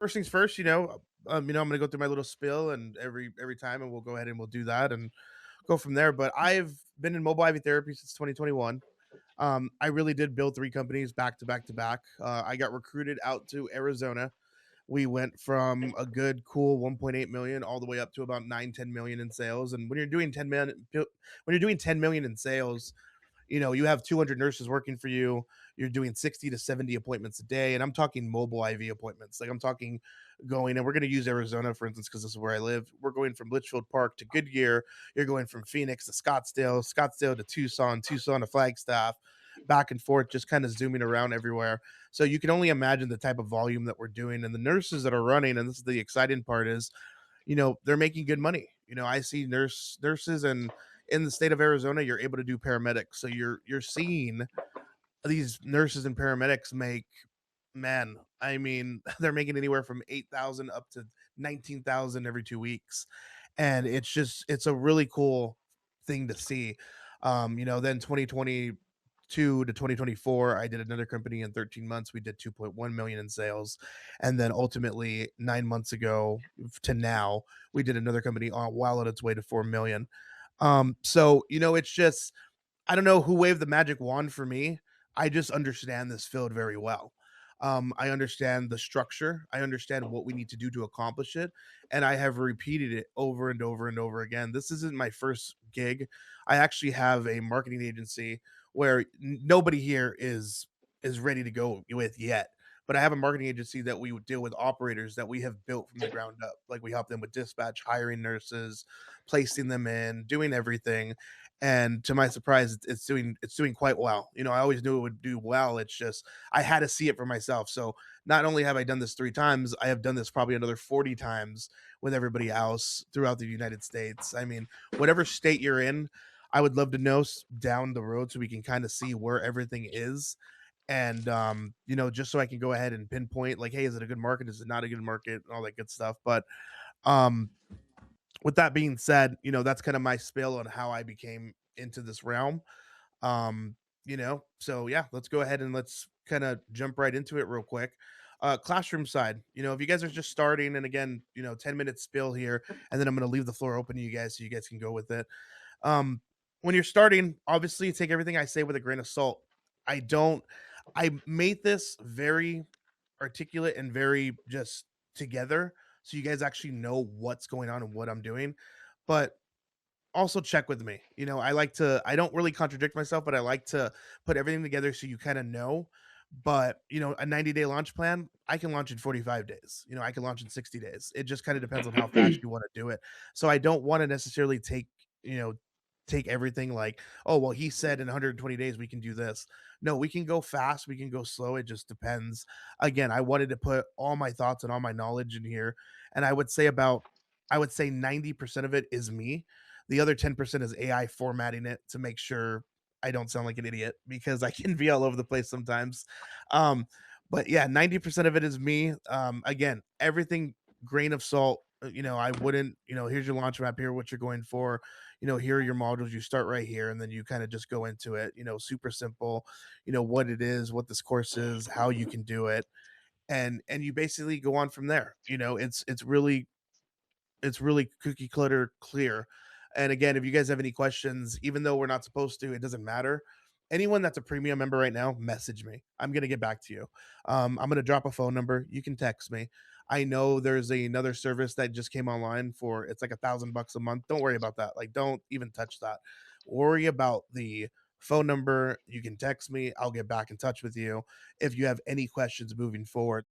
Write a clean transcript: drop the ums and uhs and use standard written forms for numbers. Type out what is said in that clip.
First things first, I'm gonna go through my little spill and every time, and we'll go ahead and we'll do that and go from there. But I've been in mobile IV therapy since 2021. I really did build 3 companies back to back to back. I got recruited out to Arizona. We went from a good, cool 1.8 million all the way up to about 9, 10 million in sales. And when you're doing 10 million in sales, you have 200 nurses working for you. You're doing 60 to 70 appointments a day. And I'm talking mobile IV appointments. Like I'm talking going, and we're going to use Arizona, for instance, because this is where I live. We're going from Litchfield Park to Goodyear. You're going from Phoenix to Scottsdale, Scottsdale to Tucson, Tucson to Flagstaff, back and forth, just kind of zooming around everywhere. So you can only imagine the type of volume that we're doing. And the nurses that are running, and this is the exciting part, is they're making good money. I see nurses, and in the state of Arizona, you're able to do paramedics. So you're seeing these nurses and paramedics make, man, I mean, they're making anywhere from 8,000 up to 19,000 every 2 weeks. And it's a really cool thing to see. Then 2022 to 2024, I did another company in 13 months. We did 2.1 million in sales. And then ultimately 9 months ago to now, we did another company on while on its way to 4 million. So, it's just I don't know who waved the magic wand for me. I just understand this field very well. I understand the structure. I understand what we need to do to accomplish it, and I have repeated it over and over and over again. This isn't my first gig. I actually have a marketing agency where nobody here is ready to go with yet. But I have a marketing agency that we would deal with operators that we have built from the ground up. Like we help them with dispatch, hiring nurses, placing them in, doing everything, and to my surprise, it's doing quite well. I always knew it would do well. It's just I had to see it for myself. So not only have I done this 3 times, I have done this probably another 40 times with everybody else throughout the United States. I mean, whatever state you're in, I would love to know down the road so we can kind of see where everything is. And just so I can go ahead and pinpoint, like, hey, is it a good market? Is it not a good market? And all that good stuff. But um with that being said, that's kind of my spill on how I became into this realm. So yeah, let's go ahead and let's kind of jump right into it real quick. Classroom side, if you guys are just starting, and again, 10 minute spill here, and then I'm going to leave the floor open to you guys so you guys can go with it. Um, when you're starting, obviously take everything I say with a grain of salt. I don't, I made this very articulate and very just together so you guys actually know what's going on and what I'm doing. But also check with me. I don't really contradict myself, but I like to put everything together so you kind of know. But, a 90-day launch plan, I can launch in 45 days. I can launch in 60 days. It just kind of depends on how fast you want to do it. So I don't want to necessarily you know, take everything like, oh, well, he said in 120 days we can do this. No, we can go fast, we can go slow. It just depends. Again, I wanted to put all my thoughts and all my knowledge in here. And I would say 90% of it is me. The other 10% is AI formatting it to make sure I don't sound like an idiot because I can be all over the place sometimes. Um, but yeah, 90% of it is me. Again, everything grain of salt. I wouldn't, here's your launch map here, what you're going for. Here are your modules. You start right here and then you kind of just go into it, super simple, what it is, what this course is, how you can do it. And you basically go on from there. It's really cookie clutter clear. And again, if you guys have any questions, even though we're not supposed to, it doesn't matter. Anyone that's a premium member right now, message me. I'm gonna get back to you. I'm gonna drop a phone number. You can text me. I know there's another service that just came online for it's like $1,000 a month. Don't worry about that. Like, don't even touch that. Worry about the phone number. You can text me. I'll get back in touch with you if you have any questions moving forward.